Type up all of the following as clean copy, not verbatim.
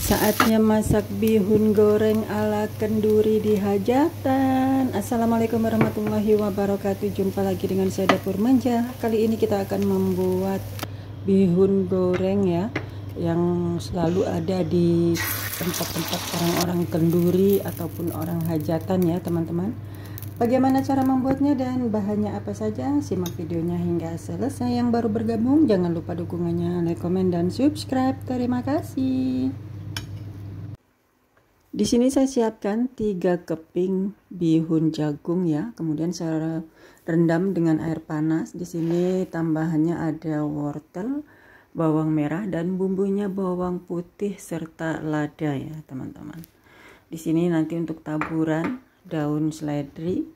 Saatnya masak bihun goreng ala kenduri di hajatan. Assalamualaikum warahmatullahi wabarakatuh. Jumpa lagi dengan saya Dapur Manja. Kali ini kita akan membuat bihun goreng ya, yang selalu ada di tempat-tempat orang-orang kenduri ataupun orang hajatan ya teman-teman. Bagaimana cara membuatnya dan bahannya apa saja? Simak videonya hingga selesai. Yang baru bergabung jangan lupa dukungannya, like, komen, dan subscribe. Terima kasih. Di sini saya siapkan 3 keping bihun jagung ya. Kemudian saya rendam dengan air panas. Di sini tambahannya ada wortel, bawang merah, dan bumbunya bawang putih serta lada ya teman-teman. Di sini nanti untuk taburan daun seledri.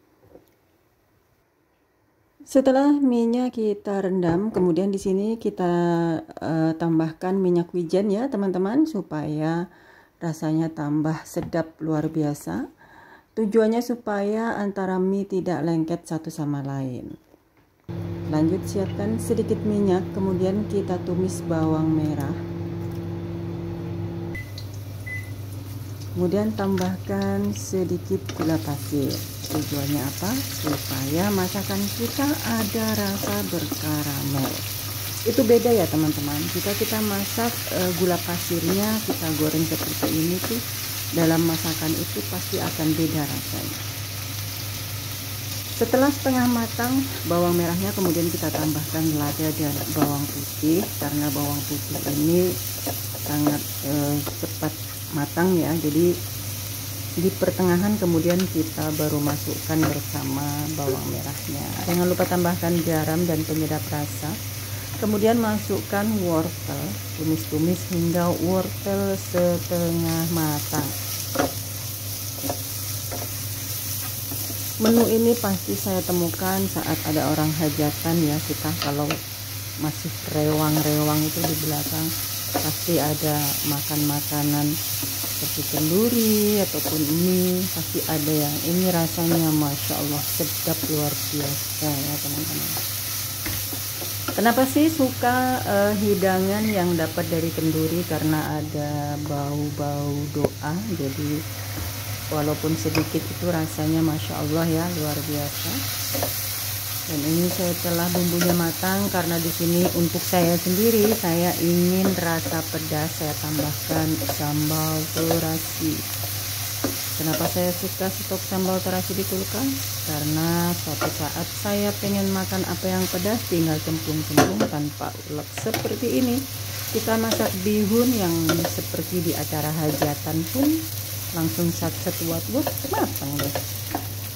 Setelah minyak kita rendam, kemudian di sini kita tambahkan minyak wijen ya teman-teman, supaya rasanya tambah sedap luar biasa. Tujuannya supaya antara mie tidak lengket satu sama lain. Lanjut siapkan sedikit minyak, kemudian kita tumis bawang merah. Kemudian tambahkan sedikit gula pasir. Tujuannya apa? Supaya masakan kita ada rasa berkaramel. Itu beda ya teman-teman. Jika kita masak gula pasirnya kita goreng seperti ini tuh, dalam masakan itu pasti akan beda rasanya. Setelah setengah matang bawang merahnya, kemudian kita tambahkan lada dan bawang putih. Karena bawang putih ini sangat cepat matang ya, jadi di pertengahan kemudian kita baru masukkan bersama bawang merahnya. Jangan lupa tambahkan garam dan penyedap rasa. Kemudian masukkan wortel, tumis-tumis hingga wortel setengah matang. Menu ini pasti saya temukan saat ada orang hajatan ya. Kita kalau masih rewang-rewang itu di belakang pasti ada makan makanan seperti kenduri ataupun mie, pasti ada yang ini rasanya masya Allah sedap luar biasa ya teman-teman. Kenapa sih suka hidangan yang dapat dari kenduri? Karena ada bau-bau doa. Jadi walaupun sedikit itu rasanya masya Allah ya luar biasa. Dan ini saya telah bumbunya matang, karena di sini untuk saya sendiri saya ingin rasa pedas, saya tambahkan sambal terasi. Kenapa saya suka stok sambal terasi di kulkas? Karena suatu saat saya pengen makan apa yang pedas, tinggal cemplung-cemplung tanpa ulek seperti ini. Kita masak bihun yang seperti di acara hajatan pun langsung sat-sat buat matang deh.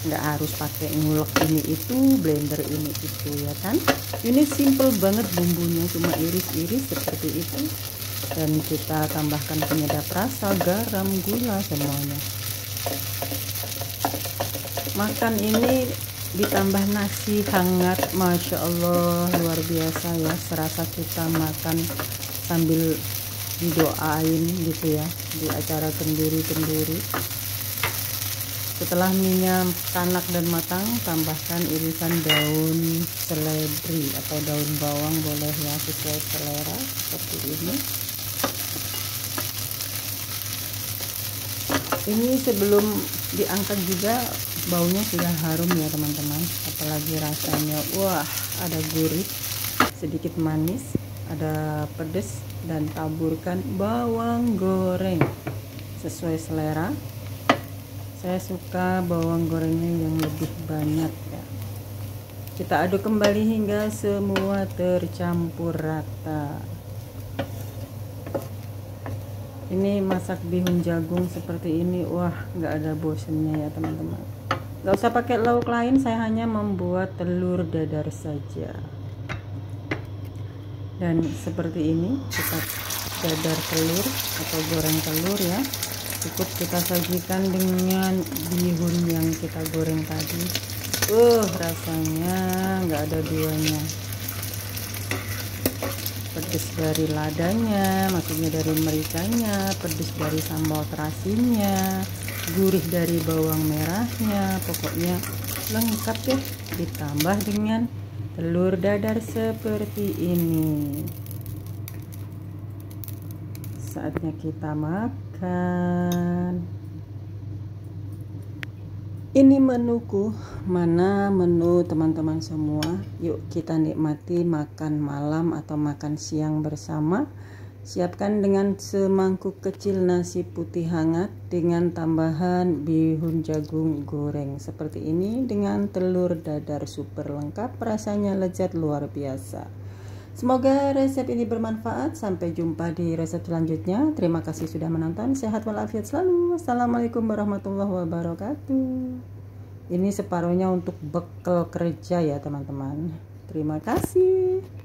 Nggak harus pakai ngulek ini itu, blender ini itu ya kan. Ini simple banget bumbunya, cuma iris-iris seperti itu. Dan kita tambahkan penyedap rasa, garam, gula, semuanya. Makan ini ditambah nasi hangat, masya Allah luar biasa ya. Serasa kita makan sambil didoain gitu ya di acara kenduri-kenduri. Setelah minyak tanak dan matang, tambahkan irisan daun seledri atau daun bawang, boleh ya sesuai selera seperti ini. Ini sebelum diangkat juga baunya sudah harum ya teman-teman. Apalagi rasanya, wah, ada gurih, sedikit manis, ada pedas, dan taburkan bawang goreng sesuai selera. Saya suka bawang gorengnya yang lebih banyak ya. Kita aduk kembali hingga semua tercampur rata. Ini masak bihun jagung seperti ini, wah nggak ada bosennya ya teman-teman. Nggak usah pakai lauk lain, saya hanya membuat telur dadar saja. Dan seperti ini kita dadar telur atau goreng telur ya. Cukup kita sajikan dengan bihun yang kita goreng tadi. Rasanya nggak ada duanya. Pedas dari ladanya, maksudnya dari mericanya, pedas dari sambal terasinya, gurih dari bawang merahnya, pokoknya lengkap ya. Ditambah dengan telur dadar seperti ini. saatnya kita makan. Ini menuku, mana menu teman-teman semua. Yuk kita nikmati makan malam atau makan siang bersama. Siapkan dengan semangkuk kecil nasi putih hangat dengan tambahan bihun jagung goreng seperti ini dengan telur dadar super lengkap, rasanya lezat luar biasa. Semoga resep ini bermanfaat. Sampai jumpa di resep selanjutnya. Terima kasih sudah menonton. Sehat walafiat selalu. Assalamualaikum warahmatullahi wabarakatuh. Ini separuhnya untuk bekal kerja ya teman-teman. Terima kasih.